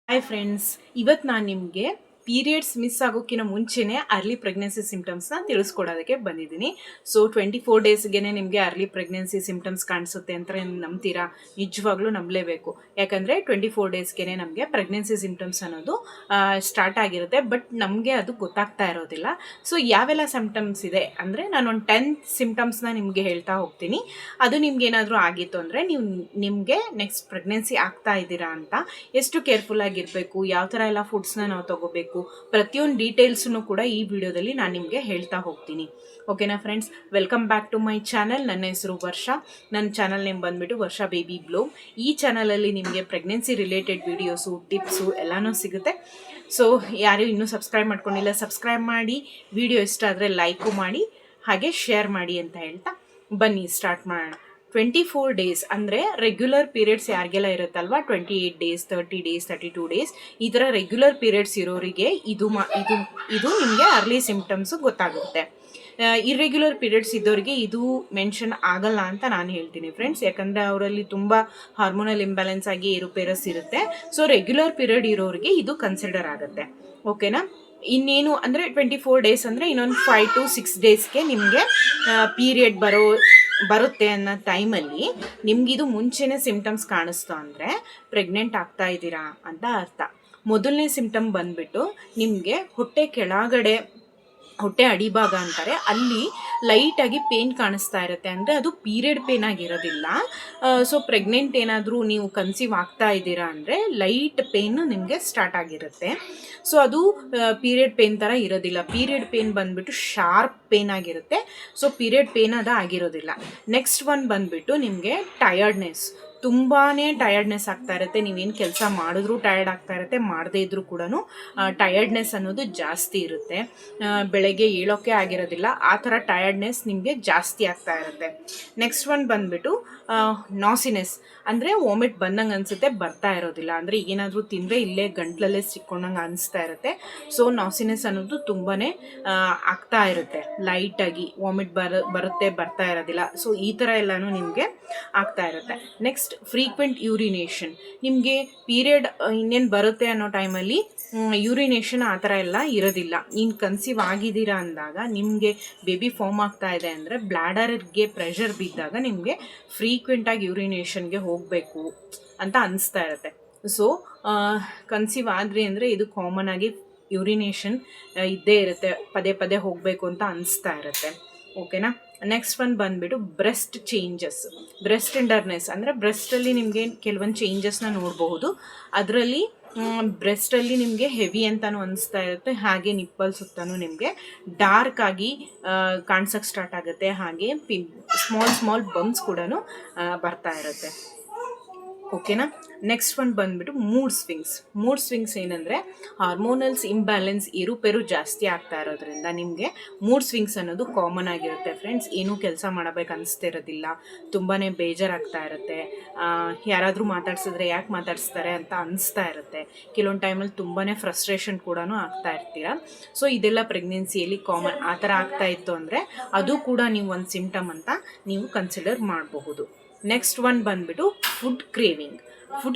Hi friends, ಇವತ್ತು ನಾನು ನಿಮಗೆ ಪೀರಿಯಡ್ಸ್ ಮಿಸ್ ಆಗೋಕ್ಕಿಂತ ಮುಂಚೆನೇ ಅರ್ಲಿ ಪ್ರೆಗ್ನೆನ್ಸಿ ಸಿಂಪ್ಟಮ್ಸ್ನ ತಿಳಿಸ್ಕೊಡೋದಕ್ಕೆ ಬಂದಿದ್ದೀನಿ. ಸೊ 24 ಡೇಸ್ಗೆ ನಿಮಗೆ ಅರ್ಲಿ ಪ್ರೆಗ್ನೆನ್ಸಿ ಸಿಂಪ್ಟಮ್ಸ್ ಕಾಣಿಸುತ್ತೆ ಅಂತ ನಂಬ್ತೀರಾ? ನಿಜವಾಗ್ಲೂ ನಂಬಲೇಬೇಕು. ಯಾಕಂದರೆ 24 ಡೇಸ್ಗೆ ನಮಗೆ ಪ್ರೆಗ್ನೆನ್ಸಿ ಸಿಂಪ್ಟಮ್ಸ್ ಅನ್ನೋದು ಸ್ಟಾರ್ಟ್ ಆಗಿರುತ್ತೆ. ಬಟ್ ನಮಗೆ ಅದು ಗೊತ್ತಾಗ್ತಾ ಇರೋದಿಲ್ಲ. ಸೊ ಯಾವೆಲ್ಲ ಸಿಂಪ್ಟಮ್ಸ್ ಇದೆ ಅಂದರೆ ನಾನೊಂದು 10 ಸಿಂಪ್ಟಮ್ಸ್ನ ನಿಮಗೆ ಹೇಳ್ತಾ ಹೋಗ್ತೀನಿ. ಅದು ನಿಮ್ಗೆ ಏನಾದರೂ ಆಗಿತ್ತು ಅಂದರೆ ನಿಮಗೆ ನೆಕ್ಸ್ಟ್ ಪ್ರೆಗ್ನೆನ್ಸಿ ಆಗ್ತಾ ಇದ್ದೀರಾ ಅಂತ ಎಷ್ಟು ಕೇರ್ಫುಲ್ ಆಗಿರಬೇಕು, ಯಾವ ಥರ ಎಲ್ಲ ಫುಡ್ಸ್ನ ನಾವು ತಗೋಬೇಕು, ಪ್ರತಿಯೊಂದು ಡೀಟೇಲ್ಸನ್ನು ಕೂಡ ಈ ವಿಡಿಯೋದಲ್ಲಿ ನಾನು ನಿಮಗೆ ಹೇಳ್ತಾ ಹೋಗ್ತೀನಿ. ಓಕೆನಾ friends, welcome back to my channel. ನನ್ನ ಹೆಸರು ವರ್ಷ. ನನ್ನ ಚಾನಲ್ ನೇಮ್ ಬಂದುಬಿಟ್ಟು ವರ್ಷ ಬೇಬಿ ಬ್ಲೋಗ್. ಈ ಚಾನಲಲ್ಲಿ ನಿಮಗೆ ಪ್ರೆಗ್ನೆನ್ಸಿ ರಿಲೇಟೆಡ್ ವೀಡಿಯೋಸು, ಟಿಪ್ಸು ಎಲ್ಲನೂ ಸಿಗುತ್ತೆ. ಸೊ ಯಾರು ಇನ್ನೂ ಸಬ್ಸ್ಕ್ರೈಬ್ ಮಾಡ್ಕೊಂಡಿಲ್ಲ, ಸಬ್ಸ್ಕ್ರೈಬ್ ಮಾಡಿ. ವಿಡಿಯೋ ಇಷ್ಟ ಆದರೆ ಲೈಕು ಮಾಡಿ, ಹಾಗೆ ಶೇರ್ ಮಾಡಿ ಅಂತ ಹೇಳ್ತಾ ಬನ್ನಿ ಸ್ಟಾರ್ಟ್ ಮಾಡೋಣ. 24 ಡೇಸ್ ಅಂದರೆ ರೆಗ್ಯುಲರ್ ಪೀರಿಯಡ್ಸ್ ಯಾರಿಗೆಲ್ಲ ಇರುತ್ತಲ್ವ, 28 ಡೇಸ್, 30 ಡೇಸ್, 32 ಡೇಸ್, ಈ ಥರ ರೆಗ್ಯುಲರ್ ಪೀರಿಯಡ್ಸ್ ಇರೋರಿಗೆ ಇದು ನಿಮಗೆ ಅರ್ಲಿ ಸಿಂಪ್ಟಮ್ಸು ಗೊತ್ತಾಗುತ್ತೆ. ಇರ್ರೆಗ್ಯುಲರ್ ಪೀರಿಯಡ್ಸ್ ಇದ್ದವರಿಗೆ ಇದು ಮೆನ್ಷನ್ ಆಗಲ್ಲ ಅಂತ ನಾನು ಹೇಳ್ತೀನಿ ಫ್ರೆಂಡ್ಸ್. ಯಾಕಂದರೆ ಅವರಲ್ಲಿ ತುಂಬ ಹಾರ್ಮೋನಲ್ ಇಂಬ್ಯಾಲೆನ್ಸ್ ಆಗಿ ಏರುಪೇರಸ್ ಇರುತ್ತೆ. ಸೊ ರೆಗ್ಯುಲರ್ ಪೀರಿಯಡ್ ಇರೋರಿಗೆ ಇದು ಕನ್ಸಿಡರ್ ಆಗುತ್ತೆ. ಓಕೆನಾ? ಇನ್ನೇನು ಅಂದರೆ 24 ಡೇಸ್ ಅಂದರೆ ಇನ್ನೊಂದು 5 to 6 ಡೇಸ್ಗೆ ನಿಮಗೆ ಪೀರಿಯಡ್ ಬರುತ್ತೆ ಅನ್ನೋ ಟೈಮಲ್ಲಿ ನಿಮಗಿದು ಮುಂಚೆನೇ ಸಿಂಪ್ಟಮ್ಸ್ ಕಾಣಿಸ್ತು ಅಂದರೆ ಪ್ರೆಗ್ನೆಂಟ್ ಆಗ್ತಾ ಇದ್ದೀರಾ ಅಂತ ಅರ್ಥ. ಮೊದಲನೇ ಸಿಂಪ್ಟಮ್ ಬಂದುಬಿಟ್ಟು ನಿಮಗೆ ಹೊಟ್ಟೆ ಕೆಳಗಡೆ, ಹೊಟ್ಟೆ ಅಡಿಭಾಗ ಅಂತಾರೆ, ಅಲ್ಲಿ ಲೈಟಾಗಿ ಪೇನ್ ಕಾಣಿಸ್ತಾ ಇರುತ್ತೆ. ಅಂದರೆ ಅದು ಪೀರಿಯಡ್ ಪೇನ್ ಆಗಿರೋದಿಲ್ಲ. ಸೊ ಪ್ರೆಗ್ನೆಂಟ್ ಏನಾದರೂ ನೀವು ಕನ್ಸೀವ್ ಆಗ್ತಾ ಇದ್ದೀರಾ ಅಂದರೆ ಲೈಟ್ ಪೇನ್ ನಿಮಗೆ ಸ್ಟಾರ್ಟ್ ಆಗಿರುತ್ತೆ. ಸೊ ಅದು ಪೀರಿಯಡ್ ಪೇನ್ ಥರ ಇರೋದಿಲ್ಲ. ಪೀರಿಯಡ್ ಪೇನ್ ಬಂದುಬಿಟ್ಟು ಶಾರ್ಪ್ ಪೇನ್ ಆಗಿರುತ್ತೆ. ಸೊ ಪೀರಿಯಡ್ ಪೇನ್ ಅದು ಆಗಿರೋದಿಲ್ಲ. ನೆಕ್ಸ್ಟ್ ಒನ್ ಬಂದುಬಿಟ್ಟು ನಿಮಗೆ ಟಯರ್ಡ್ನೆಸ್, ತುಂಬಾ ಟಯರ್ಡ್ನೆಸ್ ಆಗ್ತಾ ಇರುತ್ತೆ. ನೀವೇನು ಕೆಲಸ ಮಾಡಿದ್ರೂ ಟಯರ್ಡ್ ಆಗ್ತಾ ಇರುತ್ತೆ, ಮಾಡದೇ ಇದ್ರೂ ಕೂಡ ಟಯರ್ಡ್ನೆಸ್ ಅನ್ನೋದು ಜಾಸ್ತಿ ಇರುತ್ತೆ. ಬೆಳಗ್ಗೆ ಏಳೋಕ್ಕೆ ಆಗಿರೋದಿಲ್ಲ, ಆ ಥರ ಟಯರ್ಡ್ನೆಸ್ ನಿಮಗೆ ಜಾಸ್ತಿ ಆಗ್ತಾ ಇರುತ್ತೆ. ನೆಕ್ಸ್ಟ್ ಒನ್ ಬಂದುಬಿಟ್ಟು ನಾಸಿನೆಸ್, ಅಂದರೆ ವಾಮಿಟ್ ಬಂದಂಗೆ ಅನಿಸುತ್ತೆ, ಬರ್ತಾ ಇರೋದಿಲ್ಲ. ಅಂದರೆ ಏನಾದರೂ ತಿಂದರೆ ಇಲ್ಲೇ ಗಂಟ್ಲಲ್ಲೇ ಸಿಕ್ಕೊಂಡಂಗೆ ಅನಿಸ್ತಾ ಇರುತ್ತೆ. ಸೊ ನಾಸಿನೆಸ್ ಅನ್ನೋದು ತುಂಬಾ ಆಗ್ತಾ ಇರುತ್ತೆ. ಲೈಟಾಗಿ ವಾಮಿಟ್ ಬರುತ್ತೆ, ಬರ್ತಾ ಇರೋದಿಲ್ಲ. ಸೊ ಈ ಥರ ಎಲ್ಲನೂ ನಿಮಗೆ ಆಗ್ತಾ ಇರುತ್ತೆ. ನೆಕ್ಸ್ಟ್ ಫ್ರೀಕ್ವೆಂಟ್ ಯೂರಿನೇಷನ್, ನಿಮಗೆ ಪೀರಿಯಡ್ ಇನ್ನೇನು ಬರುತ್ತೆ ಅನ್ನೋ ಟೈಮಲ್ಲಿ ಯೂರಿನೇಷನ್ ಆ ಥರ ಎಲ್ಲ ಇರೋದಿಲ್ಲ. ನೀನು ಕನ್ಸೀವ್ ಆಗಿದ್ದೀರಾ ಅಂದಾಗ, ನಿಮಗೆ ಬೇಬಿ ಫಾರ್ಮ್ ಆಗ್ತಾ ಇದೆ ಅಂದರೆ ಬ್ಲ್ಯಾಡರ್ಗೆ ಪ್ರೆಷರ್ ಬಿದ್ದಾಗ ನಿಮಗೆ ಫ್ರೀಕ್ವೆಂಟಾಗಿ ಯೂರಿನೇಷನ್ಗೆ ಹೋಗಬೇಕು ಅಂತ ಅನಿಸ್ತಾ ಇರುತ್ತೆ. ಸೊ ಕನ್ಸೀವ್ ಆದ್ರಿ ಅಂದರೆ ಇದು ಕಾಮನ್ ಆಗಿ ಯೂರಿನೇಷನ್ ಇದ್ದೇ ಇರುತ್ತೆ, ಪದೇ ಪದೇ ಹೋಗಬೇಕು ಅಂತ ಅನಿಸ್ತಾ ಇರುತ್ತೆ. ಓಕೆನಾ? ನೆಕ್ಸ್ಟ್ ಒನ್ ಬಂದುಬಿಟ್ಟು ಬ್ರೆಸ್ಟ್ ಚೇಂಜಸ್, ಬ್ರೆಸ್ಟ್ ಟೆಂಡರ್ನೆಸ್, ಅಂದರೆ ಬ್ರೆಸ್ಟಲ್ಲಿ ನಿಮಗೆ ಕೆಲವೊಂದು ಚೇಂಜಸ್ನ ನೋಡಬಹುದು. ಅದರಲ್ಲಿ ಬ್ರೆಸ್ಟಲ್ಲಿ ನಿಮಗೆ ಹೆವಿ ಅಂತಲೂ ಅನಿಸ್ತಾ ಇರುತ್ತೆ, ಹಾಗೆ ನಿಪ್ಪಲ್ ಸುತ್ತಲೂ ನಿಮಗೆ ಡಾರ್ಕ್ ಆಗಿ ಕಾಣಿಸೋಕ್ಕೆ ಸ್ಟಾರ್ಟ್ ಆಗುತ್ತೆ. ಹಾಗೆ ಸ್ಮಾಲ್ ಬಂಪ್ಸ್ ಕೂಡ ಬರ್ತಾ ಇರುತ್ತೆ. ಓಕೆನಾ? ನೆಕ್ಸ್ಟ್ ಒನ್ ಬಂದುಬಿಟ್ಟು ಮೂಡ್ ಸ್ವಿಂಗ್ಸ್ ಏನಂದರೆ ಹಾರ್ಮೋನಲ್ಸ್ ಇಂಬ್ಯಾಲೆನ್ಸ್, ಏರುಪೇರು ಜಾಸ್ತಿ ಆಗ್ತಾ ಇರೋದ್ರಿಂದ ನಿಮಗೆ ಮೂಡ್ ಸ್ವಿಂಗ್ಸ್ ಅನ್ನೋದು ಕಾಮನ್ ಆಗಿರುತ್ತೆ ಫ್ರೆಂಡ್ಸ್. ಏನೂ ಕೆಲಸ ಮಾಡಬೇಕು ಅನಿಸ್ತಿರೋದಿಲ್ಲ, ತುಂಬಾ ಬೇಜಾರಾಗ್ತಾ ಇರುತ್ತೆ. ಯಾರಾದರೂ ಮಾತಾಡ್ಸಿದ್ರೆ ಯಾಕೆ ಮಾತಾಡಿಸ್ತಾರೆ ಅಂತ ಅನಿಸ್ತಾ ಇರುತ್ತೆ. ಕೆಲವೊಂದು ಟೈಮಲ್ಲಿ ತುಂಬಾ ಫ್ರಸ್ಟ್ರೇಷನ್ ಕೂಡ ಆಗ್ತಾ ಇರ್ತೀರ. ಸೊ ಇದೆಲ್ಲ ಪ್ರೆಗ್ನೆನ್ಸಿಯಲ್ಲಿ ಕಾಮನ್. ಆ ಥರ ಆಗ್ತಾ ಇತ್ತು ಅಂದರೆ ಅದು ಕೂಡ ನೀವು ಒಂದು ಸಿಂಪ್ಟಮ್ ಅಂತ ನೀವು ಕನ್ಸಿಡರ್ ಮಾಡಬಹುದು. ನೆಕ್ಸ್ಟ್ ಒನ್ ಬಂದುಬಿಟ್ಟು ಫುಡ್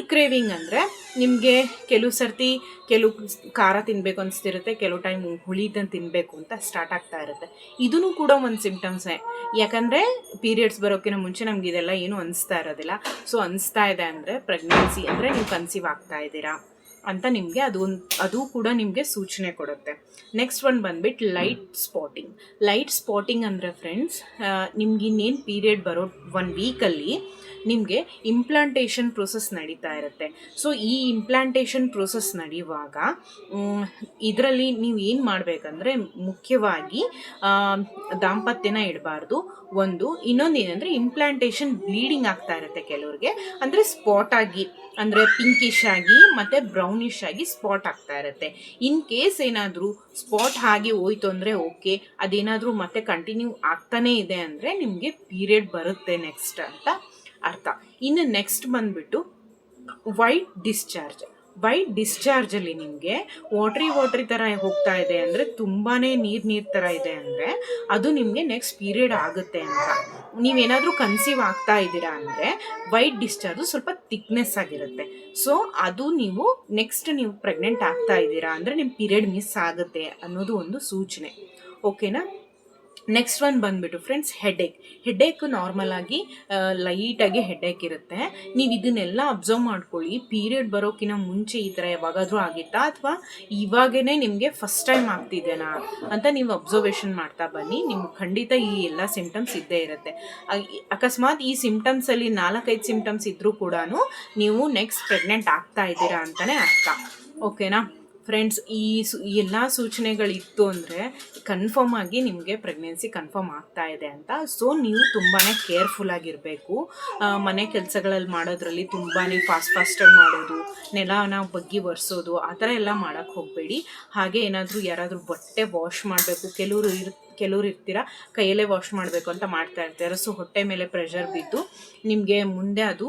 ಕ್ರೇವಿಂಗ್ ಅಂದರೆ ನಿಮಗೆ ಕೆಲವು ಸರ್ತಿ ಖಾರ ತಿನ್ನಬೇಕು ಅನಿಸ್ತಿರುತ್ತೆ, ಕೆಲವು ಟೈಮ್ ಹುಳಿದನ್ನು ತಿನ್ನಬೇಕು ಅಂತ ಸ್ಟಾರ್ಟ್ ಆಗ್ತಾ ಇರುತ್ತೆ. ಇದೂ ಕೂಡ ಒಂದು ಸಿಂಪ್ಟಮ್ಸೇ. ಯಾಕಂದರೆ ಪೀರಿಯಡ್ಸ್ ಬರೋಕ್ಕಿಂತ ಮುಂಚೆ ನಮ್ಗೆ ಇದೆಲ್ಲ ಏನೂ ಅನಿಸ್ತಾ ಇರೋದಿಲ್ಲ. ಸೊ ಅನಿಸ್ತಾ ಇದೆ ಅಂದರೆ ಪ್ರೆಗ್ನೆನ್ಸಿ ಅಂದರೆ ನೀವು ಕನ್ಸೀವ್ ಆಗ್ತಾ ಇದ್ದೀರಾ ಅಂತ ನಿಮಗೆ ಅದು ಕೂಡ ನಿಮಗೆ ಸೂಚನೆ ಕೊಡುತ್ತೆ. ನೆಕ್ಸ್ಟ್ ಒನ್ ಬಂದುಬಿಟ್ಟು ಲೈಟ್ ಸ್ಪಾಟಿಂಗ್ ಅಂದರೆ ಫ್ರೆಂಡ್ಸ್, ನಿಮ್ಗೆ ಇನ್ನೇನು ಪೀರಿಯಡ್ ಬರೋ 1 ವೀಕಲ್ಲಿ ನಿಮಗೆ ಇಂಪ್ಲಾಂಟೇಷನ್ ಪ್ರೋಸೆಸ್ ನಡೀತಾ ಇರುತ್ತೆ. ಸೊ ಈ ಇಂಪ್ಲಾಂಟೇಷನ್ ಪ್ರೋಸೆಸ್ ನಡೆಯುವಾಗ ಇದರಲ್ಲಿ ನೀವು ಏನು ಮಾಡಬೇಕಂದ್ರೆ ಮುಖ್ಯವಾಗಿ ದಾಂಪತ್ಯನ ಇಡಬಾರ್ದು. ಇನ್ನೊಂದು ಏನಂದರೆ ಇಂಪ್ಲಾಂಟೇಷನ್ ಬ್ಲೀಡಿಂಗ್ ಆಗ್ತಾ ಇರುತ್ತೆ ಕೆಲವ್ರಿಗೆ, ಅಂದರೆ ಸ್ಪಾಟ್ ಆಗಿ, ಅಂದರೆ ಪಿಂಕಿಶ್ ಆಗಿ ಮತ್ತು ಬ್ರೌನಿಶ್ ಆಗಿ ಸ್ಪಾಟ್ ಆಗ್ತಾ ಇರುತ್ತೆ. ಇನ್ ಕೇಸ್ ಏನಾದರೂ ಸ್ಪಾಟ್ ಹಾಗೆ ಹೋಯ್ತು ಅಂದರೆ ಓಕೆ, ಅದೇನಾದರೂ ಮತ್ತೆ ಕಂಟಿನ್ಯೂ ಆಗ್ತಾನೇ ಇದೆ ಅಂದರೆ ನಿಮಗೆ ಪೀರಿಯಡ್ ಬರುತ್ತೆ ನೆಕ್ಸ್ಟ್ ಅಂತ ಅರ್ಥ. ಇನ್ನು ನೆಕ್ಸ್ಟ್ ಬಂದುಬಿಟ್ಟು ವೈಟ್ ವೈಟ್ ಡಿಸ್ಚಾರ್ಜಲ್ಲಿ ನಿಮಗೆ ವಾಟ್ರಿ ಥರ ಹೋಗ್ತಾ ಇದೆ ಅಂದರೆ ತುಂಬಾ ನೀರು ಥರ ಇದೆ ಅಂದರೆ ಅದು ನಿಮಗೆ ನೆಕ್ಸ್ಟ್ ಪೀರಿಯಡ್ ಆಗುತ್ತೆ ಅಂತ. ನೀವೇನಾದರೂ ಕನ್ಸೀವ್ ಆಗ್ತಾ ಇದ್ದೀರಾ ಅಂದರೆ ವೈಟ್ ಡಿಸ್ಚಾರ್ಜು ಸ್ವಲ್ಪ ಥಿಕ್ನೆಸ್ ಆಗಿರುತ್ತೆ. ಸೊ ಅದು ನೀವು ನೆಕ್ಸ್ಟ್ ನೀವು ಪ್ರೆಗ್ನೆಂಟ್ ಆಗ್ತಾ ಇದ್ದೀರಾ ಅಂದರೆ ನಿಮ್ಮ ಪೀರಿಯಡ್ ಮಿಸ್ ಆಗುತ್ತೆ ಅನ್ನೋದು ಒಂದು ಸೂಚನೆ. ಓಕೆನಾ. ನೆಕ್ಸ್ಟ್ ಒನ್ ಬಂದುಬಿಟ್ಟು ಫ್ರೆಂಡ್ಸ್ ಹೆಡ್ಏಕ್ ನಾರ್ಮಲ್ ಆಗಿ ಲೈಟಾಗಿ ಹೆಡ್ಏಕ್ ಇರುತ್ತೆ. ನೀವು ಇದನ್ನೆಲ್ಲ ಅಬ್ಸರ್ವ್ ಮಾಡ್ಕೊಳ್ಳಿ. ಪೀರಿಯಡ್ ಬರೋಕ್ಕಿಂತ ಮುಂಚೆ ಈ ಥರ ಯಾವಾಗಾದರೂ ಆಗಿತ್ತಾ ಅಥವಾ ಇವಾಗೇ ನಿಮಗೆ ಫಸ್ಟ್ ಟೈಮ್ ಆಗ್ತಿದೆನಾ ಅಂತ ನೀವು ಅಬ್ಸರ್ವೇಷನ್ ಮಾಡ್ತಾ ಬನ್ನಿ. ನಿಮ್ಗೆ ಖಂಡಿತ ಈ ಎಲ್ಲ ಸಿಂಪ್ಟಮ್ಸ್ ಇದ್ದೇ ಇರುತ್ತೆ. ಅಕಸ್ಮಾತ್ ಈ ಸಿಂಪ್ಟಮ್ಸಲ್ಲಿ 4-5 ಸಿಂಪ್ಟಮ್ಸ್ ಇದ್ದರೂ ಕೂಡ ನೀವು ನೆಕ್ಸ್ಟ್ ಪ್ರೆಗ್ನೆಂಟ್ ಆಗ್ತಾ ಇದ್ದೀರಾ ಅಂತಲೇ ಅರ್ಥ. ಓಕೆನಾ ಫ್ರೆಂಡ್ಸ್, ಈ ಎಲ್ಲ ಸೂಚನೆಗಳಿತ್ತು ಅಂದರೆ ಕನ್ಫರ್ಮ್ ಆಗಿ ನಿಮಗೆ ಪ್ರೆಗ್ನೆನ್ಸಿ ಕನ್ಫರ್ಮ್ ಆಗ್ತಾ ಇದೆ ಅಂತ. ಸೊ ನೀವು ತುಂಬಾ ಕೇರ್ಫುಲ್ಲಾಗಿರಬೇಕು. ಮನೆ ಕೆಲಸಗಳಲ್ಲಿ ಮಾಡೋದ್ರಲ್ಲಿ ತುಂಬಾ ಫಾಸ್ಟಾಗಿ ಮಾಡೋದು, ನೆಲನ ಬಗ್ಗಿ ಒರೆಸೋದು ಆ ಥರ ಎಲ್ಲ ಮಾಡೋಕ್ಕೆ ಹೋಗಬೇಡಿ. ಹಾಗೆ ಯಾರಾದರೂ ಬಟ್ಟೆ ವಾಶ್ ಮಾಡಬೇಕು, ಕೆಲವರು ಇರ್ತೀರ ಕೈಯಲ್ಲೇ ವಾಶ್ ಮಾಡಬೇಕು ಅಂತ ಮಾಡ್ತಾ ಇರ್ತಾರೆ. ಸೊ ಹೊಟ್ಟೆ ಮೇಲೆ ಪ್ರೆಷರ್ ಬಿದ್ದು ನಿಮಗೆ ಮುಂದೆ ಅದು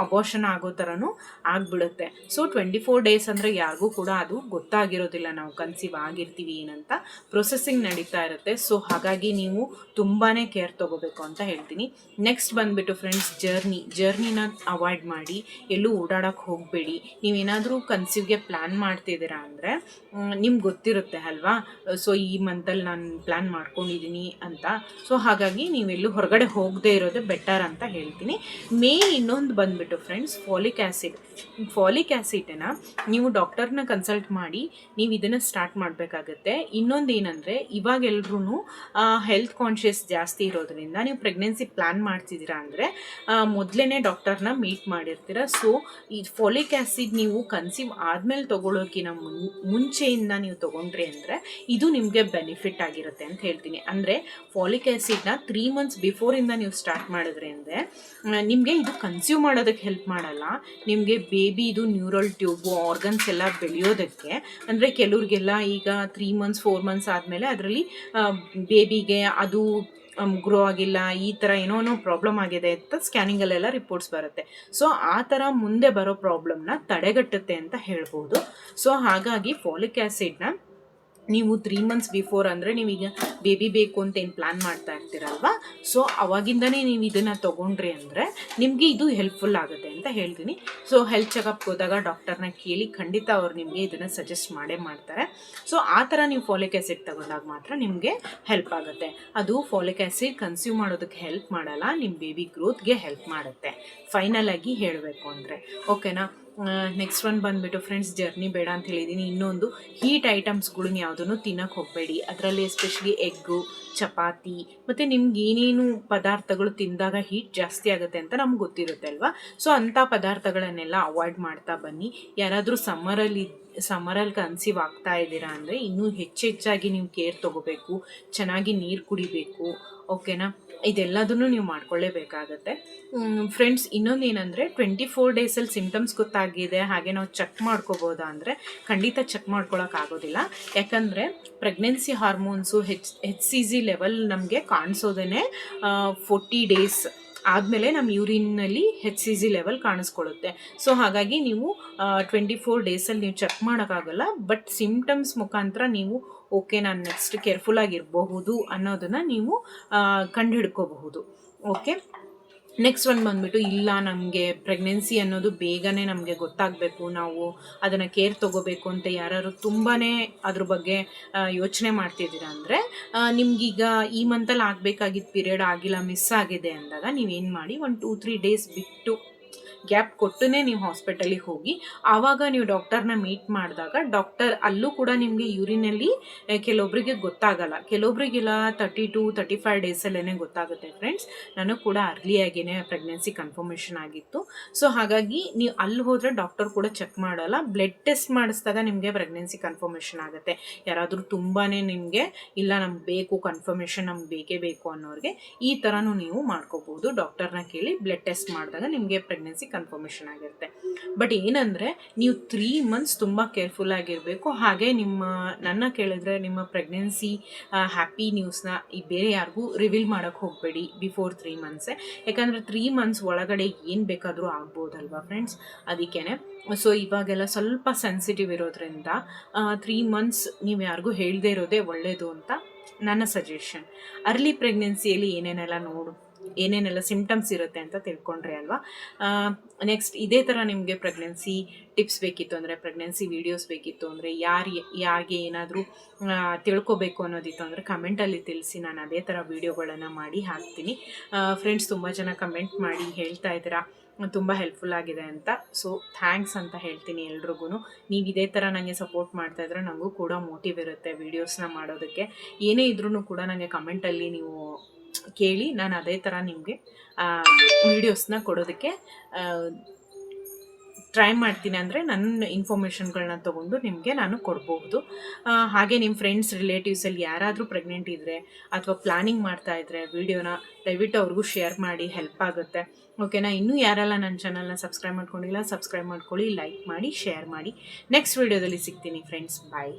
ಅಬೋಷನ್ ಆಗೋ ಥರನೂ ಆಗಿಬಿಡುತ್ತೆ. ಸೊ 24 ಡೇಸ್ ಅಂದರೆ ಯಾರಿಗೂ ಕೂಡ ಅದು ಗೊತ್ತಾಗಿರೋದಿಲ್ಲ ನಾವು ಕನ್ಸೀವ್ ಆಗಿರ್ತೀವಿ ಏನಂತ. ಪ್ರೊಸೆಸಿಂಗ್ ನಡೀತಾ ಇರುತ್ತೆ. ಸೊ ಹಾಗಾಗಿ ನೀವು ತುಂಬಾ ಕೇರ್ ತೊಗೋಬೇಕು ಅಂತ ಹೇಳ್ತೀನಿ. ನೆಕ್ಸ್ಟ್ ಬಂದುಬಿಟ್ಟು ಫ್ರೆಂಡ್ಸ್, ಜರ್ನಿನ ಅವಾಯ್ಡ್ ಮಾಡಿ, ಎಲ್ಲೂ ಓಡಾಡೋಕ್ಕೆ ಹೋಗಬೇಡಿ. ನೀವೇನಾದರೂ ಕನ್ಸೀವ್ಗೆ ಪ್ಲ್ಯಾನ್ ಮಾಡ್ತಿದ್ದೀರಾ ಅಂದರೆ ನಿಮ್ಗೆ ಗೊತ್ತಿರುತ್ತೆ ಅಲ್ವಾ, ಸೊ ಈ ಮಂತಲ್ಲಿ ನಾನು ಪ್ಲ್ಯಾನ್ ಮಾಡ್ಕೊಂಡಿದ್ದೀನಿ ಅಂತ. ಸೊ ಹಾಗಾಗಿ ನೀವೆಲ್ಲೂ ಹೊರಗಡೆ ಹೋಗದೇ ಇರೋದೇ ಬೆಟರ್ ಅಂತ ಹೇಳ್ತೀನಿ. ಮೇನ್ ಇನ್ನೊಂದು ಬಂದುಬಿಟ್ಟು ಫ್ರೆಂಡ್ಸ್, ಫಾಲಿಕ್ ಆ್ಯಸಿಡನ್ನು ನೀವು ಡಾಕ್ಟರ್ನ ಕನ್ಸಲ್ಟ್ ಮಾಡಿ ನೀವು ಇದನ್ನು ಸ್ಟಾರ್ಟ್ ಮಾಡಬೇಕಾಗತ್ತೆ. ಇನ್ನೊಂದು ಏನಂದರೆ, ಇವಾಗೆಲ್ಲರೂ ಹೆಲ್ತ್ ಕಾನ್ಷಿಯಸ್ ಜಾಸ್ತಿ ಇರೋದ್ರಿಂದ ನೀವು ಪ್ರೆಗ್ನೆನ್ಸಿ ಪ್ಲ್ಯಾನ್ ಮಾಡ್ತಿದ್ದೀರಾ ಅಂದರೆ ಮೊದಲೇ ಡಾಕ್ಟರ್ನ ಮೀಟ್ ಮಾಡಿರ್ತೀರ. ಸೊ ಈ ಫಾಲಿಕ್ ಆ್ಯಸಿಡ್ ನೀವು ಕನ್ಸೀವ್ ಆದಮೇಲೆ ತೊಗೊಳೋಕ್ಕಿಂತ ಮುಂಚೆಯಿಂದ ನೀವು ತೊಗೊಂಡ್ರಿ ಅಂದರೆ ಇದು ನಿಮಗೆ ಬೆನಿಫಿಟ್ ಆಗಿರುತ್ತೆ ಅಂತ ಹೇಳ್ತೀನಿ. ಅಂದರೆ ಫಾಲಿಕ್ ಆ್ಯಸಿಡ್ನ 3 ಮಂತ್ಸ್ ಬಿಫೋರಿಂದ ನೀವು ಸ್ಟಾರ್ಟ್ ಮಾಡಿದ್ರೆ ಅಂದರೆ ನಿಮಗೆ ಇದು ಕನ್ಸ್ಯೂಮ್ ಮಾಡೋದಕ್ಕೆ ಹೆಲ್ಪ್ ಮಾಡಲ್ಲ. ನಿಮಗೆ ಬೇಬಿದು ನ್ಯೂರಲ್ ಟ್ಯೂಬು ಆರ್ಗನ್ಸ್ ಎಲ್ಲ ಬೆಳೆಯೋದಕ್ಕೆ, ಅಂದರೆ ಕೆಲವ್ರಿಗೆಲ್ಲ ಈಗ 3 ಮಂತ್ಸ್ 4 ಮಂತ್ಸ್ ಆದಮೇಲೆ ಅದರಲ್ಲಿ ಬೇಬಿಗೆ ಅದು ಗ್ರೋ ಆಗಿಲ್ಲ, ಈ ಥರ ಏನೋ ಪ್ರಾಬ್ಲಮ್ ಆಗಿದೆ ಅಂತ ಸ್ಕ್ಯಾನಿಂಗಲ್ಲೆಲ್ಲ ರಿಪೋರ್ಟ್ಸ್ ಬರುತ್ತೆ. ಸೊ ಆ ಥರ ಮುಂದೆ ಬರೋ ಪ್ರಾಬ್ಲಮ್ನ ತಡೆಗಟ್ಟುತ್ತೆ ಅಂತ ಹೇಳ್ಬೋದು. ಸೊ ಹಾಗಾಗಿ ಫಾಲಿಕ್ ಆ್ಯಸಿಡ್ನ ನೀವು 3 ಮಂತ್ಸ್ ಬಿಫೋರ್, ಅಂದರೆ ನೀವೀಗ ಬೇಬಿ ಬೇಕು ಅಂತ ಏನು ಪ್ಲ್ಯಾನ್ ಮಾಡ್ತಾ ಇರ್ತೀರಲ್ವ, ಸೊ ಅವಾಗಿಂದನೇ ನೀವು ಇದನ್ನು ತೊಗೊಂಡ್ರಿ ಅಂದರೆ ನಿಮಗೆ ಇದು ಹೆಲ್ಪ್ಫುಲ್ ಆಗುತ್ತೆ ಅಂತ ಹೇಳ್ತೀನಿ. ಸೊ ಹೆಲ್ತ್ ಚೆಕಪ್ಗೆ ಹೋದಾಗ ಡಾಕ್ಟರ್ನ ಕೇಳಿ ಖಂಡಿತ ಅವ್ರು ನಿಮಗೆ ಇದನ್ನು ಸಜೆಸ್ಟ್ ಮಾಡೇ ಮಾಡ್ತಾರೆ. ಸೊ ಆ ಥರ ನೀವು ಫಾಲಿಕ್ ಆ್ಯಸಿಡ್ ತಗೊಂಡಾಗ ಮಾತ್ರ ನಿಮಗೆ ಹೆಲ್ಪ್ ಆಗುತ್ತೆ. ಅದು ಫಾಲಿಕ್ ಆ್ಯಸಿಡ್ ಕನ್ಸ್ಯೂಮ್ ಮಾಡೋದಕ್ಕೆ ಹೆಲ್ಪ್ ಮಾಡಲ್ಲ, ನಿಮ್ಮ ಬೇಬಿ ಗ್ರೋತ್ಗೆ ಹೆಲ್ಪ್ ಮಾಡುತ್ತೆ ಫೈನಲ್ ಆಗಿ ಹೇಳಬೇಕು ಅಂದರೆ. ಓಕೆನಾ. ನೆಕ್ಸ್ಟ್ ಒನ್ ಬಂದುಬಿಟ್ಟು ಫ್ರೆಂಡ್ಸ್, ಜರ್ನಿ ಬೇಡ ಅಂತ ಹೇಳಿದ್ದೀನಿ. ಇನ್ನೊಂದು, ಹೀಟ್ ಐಟಮ್ಸ್ಗಳನ್ನ ಯಾವುದನ್ನು ತಿನ್ನೋಕ್ಕೆ ಹೋಗಬೇಡಿ. ಅದರಲ್ಲಿ ಎಸ್ಪೆಷಲಿ ಎಗ್ಗು, ಚಪಾತಿ ಮತ್ತು ನಿಮ್ಗೆ ಏನೇನು ಪದಾರ್ಥಗಳು ತಿಂದಾಗ ಹೀಟ್ ಜಾಸ್ತಿ ಆಗುತ್ತೆ ಅಂತ ನಮ್ಗೆ ಗೊತ್ತಿರುತ್ತೆ ಅಲ್ವಾ. ಸೊ ಅಂಥ ಪದಾರ್ಥಗಳನ್ನೆಲ್ಲ ಅವಾಯ್ಡ್ ಮಾಡ್ತಾ ಬನ್ನಿ. ಯಾರಾದರೂ ಸಮ್ಮರಲ್ಲಿ ಕನ್ಸೀವ್ ಆಗ್ತಾ ಇದ್ದೀರಾ ಅಂದರೆ ಇನ್ನೂ ಹೆಚ್ಚಾಗಿ ನೀವು ಕೇರ್ ತೊಗೋಬೇಕು, ಚೆನ್ನಾಗಿ ನೀರು ಕುಡಿಬೇಕು. ಓಕೆನಾ. ಇದೆಲ್ಲದನ್ನು ನೀವು ಮಾಡ್ಕೊಳ್ಳೇಬೇಕಾಗತ್ತೆ ಫ್ರೆಂಡ್ಸ್. ಇನ್ನೊಂದು ಏನಂದರೆ, 24 ಡೇಸಲ್ಲಿ ಸಿಂಪ್ಟಮ್ಸ್ ಗೊತ್ತಾಗಿದೆ ಹಾಗೆ ನಾವು ಚೆಕ್ ಮಾಡ್ಕೋಬೋದಾ ಅಂದರೆ ಖಂಡಿತ ಚೆಕ್ ಮಾಡ್ಕೊಳ್ಳೋಕ್ಕಾಗೋದಿಲ್ಲ. ಯಾಕಂದರೆ ಪ್ರೆಗ್ನೆನ್ಸಿ ಹಾರ್ಮೋನ್ಸು HCG ಲೆವೆಲ್ ನಮಗೆ ಕಾಣಿಸೋದೇ 40 ಡೇಸ್ ಆದಮೇಲೆ ನಮ್ಮ ಯೂರಿನ್ನಲ್ಲಿ HCG ಲೆವೆಲ್ ಕಾಣಿಸ್ಕೊಳ್ಳುತ್ತೆ. ಸೊ ಹಾಗಾಗಿ ನೀವು 24 ಡೇಸಲ್ಲಿ ನೀವು ಚೆಕ್ ಮಾಡೋಕ್ಕಾಗಲ್ಲ. ಬಟ್ ಸಿಂಪ್ಟಮ್ಸ್ ಮುಖಾಂತರ ನೀವು ಓಕೆ ನಾನು ನೆಕ್ಸ್ಟ್ ಕೇರ್ಫುಲ್ಲಾಗಿರಬಹುದು ಅನ್ನೋದನ್ನು ನೀವು ಕಂಡುಹಿಡ್ಕೋಬಹುದು. ಓಕೆ. ನೆಕ್ಸ್ಟ್ ಒನ್ ಬಂದುಬಿಟ್ಟು, ಇಲ್ಲ ನಮಗೆ ಪ್ರೆಗ್ನೆನ್ಸಿ ಅನ್ನೋದು ಬೇಗನೆ ನಮಗೆ ಗೊತ್ತಾಗಬೇಕು, ನಾವು ಅದನ್ನು ಕೇರ್ ತೊಗೋಬೇಕು ಅಂತ ಯಾರು ತುಂಬಾ ಅದ್ರ ಬಗ್ಗೆ ಯೋಚನೆ ಮಾಡ್ತಿದ್ದೀರಾ ಅಂದರೆ, ನಿಮಗೀಗ ಈ ಮಂತಲ್ಲಿ ಆಗಬೇಕಾಗಿದ್ದ ಪೀರಿಯಡ್ ಆಗಿಲ್ಲ, ಮಿಸ್ ಆಗಿದೆ ಅಂದಾಗ ನೀವೇನು ಮಾಡಿ, 1-2-3 ಡೇಸ್ ಬಿಟ್ಟು ಗ್ಯಾಪ್ ಕೊಟ್ಟೇ ನೀವು ಹಾಸ್ಪಿಟಲಿಗೆ ಹೋಗಿ ಆವಾಗ ನೀವು ಡಾಕ್ಟರ್ನ ಮೀಟ್ ಮಾಡಿದಾಗ ಡಾಕ್ಟರ್ ಅಲ್ಲೂ ಕೂಡ ನಿಮಗೆ ಯೂರಿನಲ್ಲಿ ಕೆಲವೊಬ್ಬರಿಗೆ ಗೊತ್ತಾಗಲ್ಲ, ಕೆಲವೊಬ್ಬರಿಗೆಲ್ಲ 32-35 ಡೇಸಲ್ಲೇ ಗೊತ್ತಾಗುತ್ತೆ ಫ್ರೆಂಡ್ಸ್. ನನಗೆ ಕೂಡ ಅರ್ಲಿಯಾಗೇ ಪ್ರೆಗ್ನೆನ್ಸಿ ಕನ್ಫರ್ಮೇಷನ್ ಆಗಿತ್ತು. ಸೊ ಹಾಗಾಗಿ ನೀವು ಅಲ್ಲಿ ಹೋದರೆ ಡಾಕ್ಟರ್ ಕೂಡ ಚೆಕ್ ಮಾಡಲ್ಲ, ಬ್ಲಡ್ ಟೆಸ್ಟ್ ಮಾಡಿಸಿದಾಗ ನಿಮಗೆ ಪ್ರೆಗ್ನೆನ್ಸಿ ಕನ್ಫರ್ಮೇಷನ್ ಆಗುತ್ತೆ. ಯಾರಾದರೂ ತುಂಬಾ ನಿಮಗೆ ಇಲ್ಲ ನಮ್ಗೆ ಬೇಕು ಕನ್ಫರ್ಮೇಷನ್, ನಮ್ಗೆ ಬೇಕೇ ಬೇಕು ಅನ್ನೋರಿಗೆ ಈ ಥರನೂ ನೀವು ಮಾಡ್ಕೋಬೋದು. ಡಾಕ್ಟರ್ನ ಕೇಳಿ ಬ್ಲಡ್ ಟೆಸ್ಟ್ ಮಾಡಿದಾಗ ನಿಮಗೆ ಪ್ರೆಗ್ನೆನ್ಸಿ ಕನ್ಫರ್ಮೇಷನ್ ಆಗಿರುತ್ತೆ. ಬಟ್ ಏನಂದರೆ ನೀವು 3 ಮಂತ್ಸ್ ತುಂಬ ಕೇರ್ಫುಲ್ ಆಗಿರಬೇಕು. ಹಾಗೆ ನನ್ನ ಕೇಳಿದ್ರೆ ನಿಮ್ಮ ಪ್ರೆಗ್ನೆನ್ಸಿ ಹ್ಯಾಪಿ ನ್ಯೂಸ್ನ ಈ ಬೇರೆ ಯಾರಿಗೂ ರಿವೀಲ್ ಮಾಡೋಕ್ಕೆ ಹೋಗಬೇಡಿ ಬಿಫೋರ್ 3 ಮಂತ್ಸೇ. ಯಾಕಂದರೆ 3 ಮಂತ್ಸ್ ಒಳಗಡೆ ಏನು ಬೇಕಾದರೂ ಆಗ್ಬೋದಲ್ವಾ ಫ್ರೆಂಡ್ಸ್, ಅದಕ್ಕೇ. ಸೊ ಇವಾಗೆಲ್ಲ ಸ್ವಲ್ಪ ಸೆನ್ಸಿಟಿವ್ ಇರೋದ್ರಿಂದ 3 ಮಂತ್ಸ್ ನೀವು ಯಾರಿಗೂ ಹೇಳದೇ ಇರೋದೇ ಒಳ್ಳೆಯದು ಅಂತ ನನ್ನ ಸಜೆಷನ್. ಅರ್ಲಿ ಪ್ರೆಗ್ನೆನ್ಸಿಯಲ್ಲಿ ಏನೇನೆಲ್ಲ ಸಿಮ್ಟಮ್ಸ್ ಇರುತ್ತೆ ಅಂತ ತಿಳ್ಕೊಂಡ್ರೆ ಅಲ್ವಾ. ನೆಕ್ಸ್ಟ್ ಇದೇ ಥರ ನಿಮಗೆ ಪ್ರೆಗ್ನೆನ್ಸಿ ಟಿಪ್ಸ್ ಬೇಕಿತ್ತು ಅಂದರೆ, ಪ್ರೆಗ್ನೆನ್ಸಿ ವೀಡಿಯೋಸ್ ಬೇಕಿತ್ತು ಅಂದರೆ, ಯಾರಿಗೆ ಏನಾದರೂ ತಿಳ್ಕೊಬೇಕು ಅನ್ನೋದಿತ್ತು ಅಂದರೆ ಕಮೆಂಟಲ್ಲಿ ತಿಳಿಸಿ, ನಾನು ಅದೇ ಥರ ವೀಡಿಯೋಗಳನ್ನು ಮಾಡಿ ಹಾಕ್ತೀನಿ. ಫ್ರೆಂಡ್ಸ್ ತುಂಬ ಜನ ಕಮೆಂಟ್ ಮಾಡಿ ಹೇಳ್ತಾ ಇದ್ದೀರಾ ತುಂಬ ಹೆಲ್ಪ್ಫುಲ್ ಆಗಿದೆ ಅಂತ. ಸೊ ಥ್ಯಾಂಕ್ಸ್ ಅಂತ ಹೇಳ್ತೀನಿ ಎಲ್ರಿಗೂ. ನೀವು ಇದೇ ಥರ ನನಗೆ ಸಪೋರ್ಟ್ ಮಾಡ್ತಾಯಿದ್ರೆ ನನಗೂ ಕೂಡ ಮೋಟಿವ್ ಇರುತ್ತೆ ವೀಡಿಯೋಸ್ನ ಮಾಡೋದಕ್ಕೆ. ಏನೇ ಇದ್ರೂ ಕೂಡ ನನಗೆ ಕಮೆಂಟಲ್ಲಿ ನೀವು ಕೇಳಿ, ನಾನು ಅದೇ ಥರ ನಿಮಗೆ ವೀಡಿಯೋಸ್ನ ಕೊಡೋದಕ್ಕೆ ಟ್ರೈ ಮಾಡ್ತೀನಿ. ಅಂದರೆ ನನ್ನ ಇನ್ಫಾರ್ಮೇಷನ್ಗಳನ್ನ ತೊಗೊಂಡು ನಿಮಗೆ ನಾನು ಕೊಡ್ಬೋದು. ಹಾಗೆ ನಿಮ್ಮ ಫ್ರೆಂಡ್ಸ್ ರಿಲೇಟಿವ್ಸಲ್ಲಿ ಯಾರಾದರೂ ಪ್ರೆಗ್ನೆಂಟ್ ಇದ್ದರೆ ಅಥವಾ ಪ್ಲ್ಯಾನಿಂಗ್ ಮಾಡ್ತಾಯಿದ್ರೆ ವೀಡಿಯೋನ ದಯವಿಟ್ಟು ಅವ್ರಿಗೂ ಶೇರ್ ಮಾಡಿ, ಹೆಲ್ಪ್ ಆಗುತ್ತೆ. ಓಕೆನಾ? ಇನ್ನೂ ಯಾರೆಲ್ಲ ನನ್ನ ಚಾನಲ್ನ ಸಬ್ಸ್ಕ್ರೈಬ್ ಮಾಡ್ಕೊಂಡಿಲ್ಲ, ಸಬ್ಸ್ಕ್ರೈಬ್ ಮಾಡ್ಕೊಳ್ಳಿ, ಲೈಕ್ ಮಾಡಿ, ಶೇರ್ ಮಾಡಿ. ನೆಕ್ಸ್ಟ್ ವೀಡಿಯೋದಲ್ಲಿ ಸಿಗ್ತೀನಿ ಫ್ರೆಂಡ್ಸ್. ಬಾಯ್.